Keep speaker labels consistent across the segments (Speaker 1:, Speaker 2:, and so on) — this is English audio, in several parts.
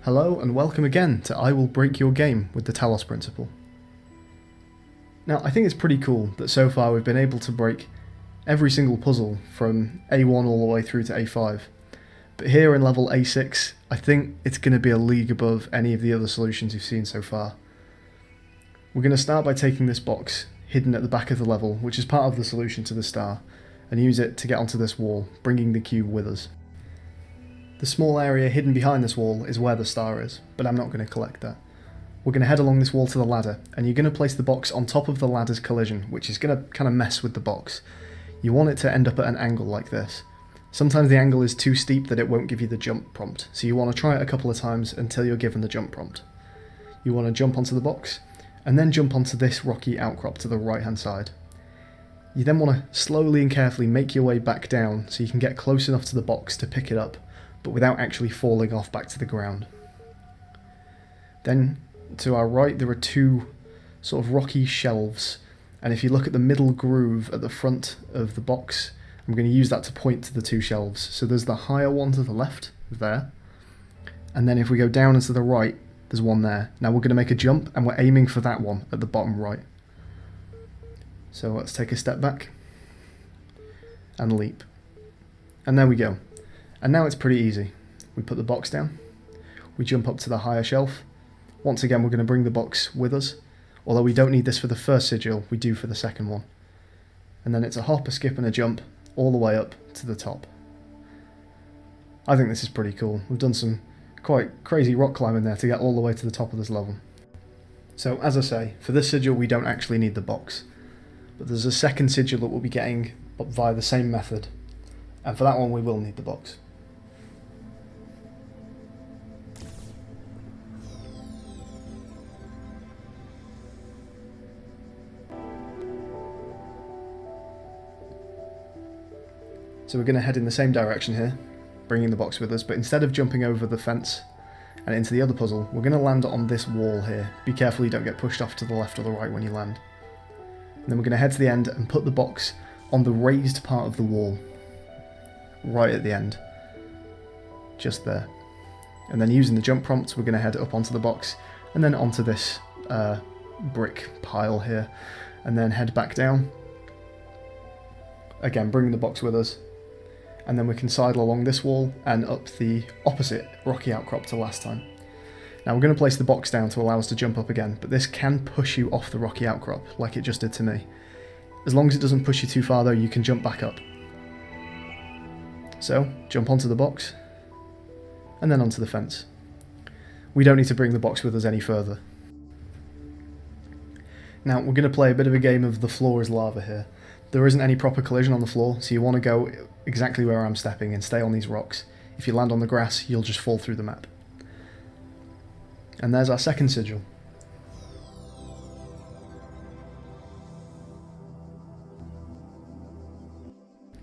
Speaker 1: Hello and welcome again to I Will Break Your Game with the Talos Principle. Now, I think it's pretty cool that so far we've been able to break every single puzzle from A1 all the way through to A5. But here in level A6, I think it's going to be a league above any of the other solutions you've seen so far. We're going to start by taking this box hidden at the back of the level, which is part of the solution to the star, and use it to get onto this wall, bringing the cube with us. The small area hidden behind this wall is where the star is, but I'm not going to collect that. We're going to head along this wall to the ladder, and you're going to place the box on top of the ladder's collision, which is going to kind of mess with the box. You want it to end up at an angle like this. Sometimes the angle is too steep that it won't give you the jump prompt, so you want to try it a couple of times until you're given the jump prompt. You want to jump onto the box, and then jump onto this rocky outcrop to the right hand side. You then want to slowly and carefully make your way back down so you can get close enough to the box to pick it up, but without actually falling off back to the ground. Then, to our right, there are two sort of rocky shelves, and if you look at the middle groove at the front of the box, I'm going to use that to point to the two shelves. So there's the higher one to the left, there, and then if we go down and to the right, there's one there. Now we're going to make a jump, and we're aiming for that one at the bottom right. So let's take a step back, and leap. And there we go. And now it's pretty easy. We put the box down, we jump up to the higher shelf. Once again, we're going to bring the box with us, although we don't need this for the first sigil, we do for the second one. And then it's a hop, a skip and a jump all the way up to the top. I think this is pretty cool. We've done some quite crazy rock climbing there to get all the way to the top of this level. So as I say, for this sigil we don't actually need the box, but there's a second sigil that we'll be getting up via the same method, and for that one we will need the box. So we're going to head in the same direction here, bringing the box with us, but instead of jumping over the fence and into the other puzzle, we're going to land on this wall here. Be careful you don't get pushed off to the left or the right when you land. And then we're going to head to the end and put the box on the raised part of the wall, right at the end, just there. And then using the jump prompt, we're going to head up onto the box and then onto this brick pile here, and then head back down. Again, bringing the box with us. And then we can sidle along this wall and up the opposite rocky outcrop to last time. Now we're going to place the box down to allow us to jump up again, but this can push you off the rocky outcrop, like it just did to me. As long as it doesn't push you too far though, you can jump back up. So, jump onto the box, and then onto the fence. We don't need to bring the box with us any further. Now we're going to play a bit of a game of the floor is lava here. There isn't any proper collision on the floor, so you want to go exactly where I'm stepping and stay on these rocks. If you land on the grass, you'll just fall through the map. And there's our second sigil.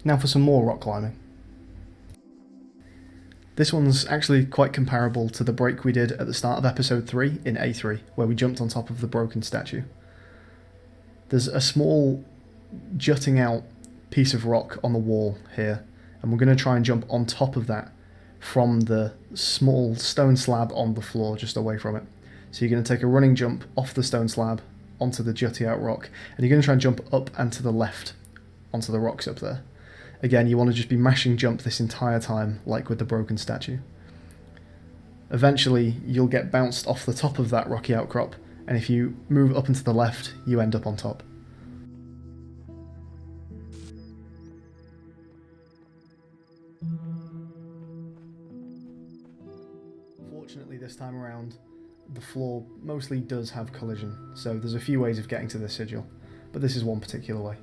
Speaker 1: Now for some more rock climbing. This one's actually quite comparable to the break we did at the start of episode 3 in A3, where we jumped on top of the broken statue. There's a small jutting out piece of rock on the wall here, and we're going to try and jump on top of that from the small stone slab on the floor just away from it. So you're going to take a running jump off the stone slab onto the jutting out rock, and you're going to try and jump up and to the left onto the rocks up there. Again, you want to just be mashing jump this entire time, like with the broken statue. Eventually you'll get bounced off the top of that rocky outcrop, and if you move up and to the left, you end up on top. Fortunately this time around, the floor mostly does have collision, so there's a few ways of getting to this sigil, but this is one particular way.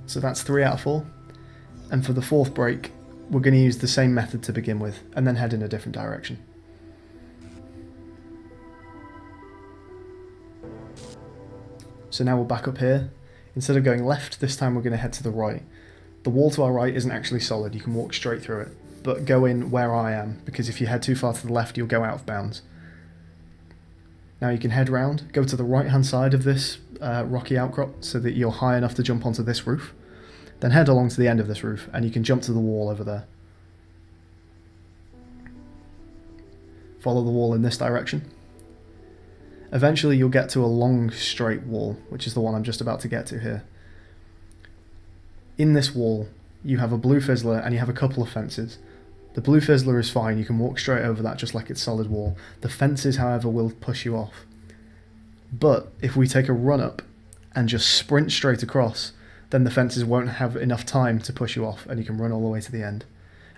Speaker 1: So that's 3 out of 4, and for the fourth break, we're going to use the same method to begin with, and then head in a different direction. So now we're back up here. Instead of going left, this time we're going to head to the right. The wall to our right isn't actually solid, you can walk straight through it, but go in where I am, because if you head too far to the left, you'll go out of bounds. Now you can head round, go to the right hand side of this rocky outcrop so that you're high enough to jump onto this roof. Then head along to the end of this roof and you can jump to the wall over there. Follow the wall in this direction. Eventually you'll get to a long straight wall, which is the one I'm just about to get to here. In this wall you have a blue fizzler and you have a couple of fences. The blue fizzler is fine, you can walk straight over that just like it's solid wall. The fences, however, will push you off. But if we take a run up and just sprint straight across, then the fences won't have enough time to push you off and you can run all the way to the end.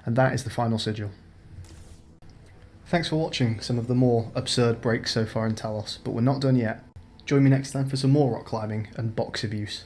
Speaker 1: And that is the final sigil. Thanks for watching some of the more absurd breaks so far in Talos, but we're not done yet. Join me next time for some more rock climbing and box abuse.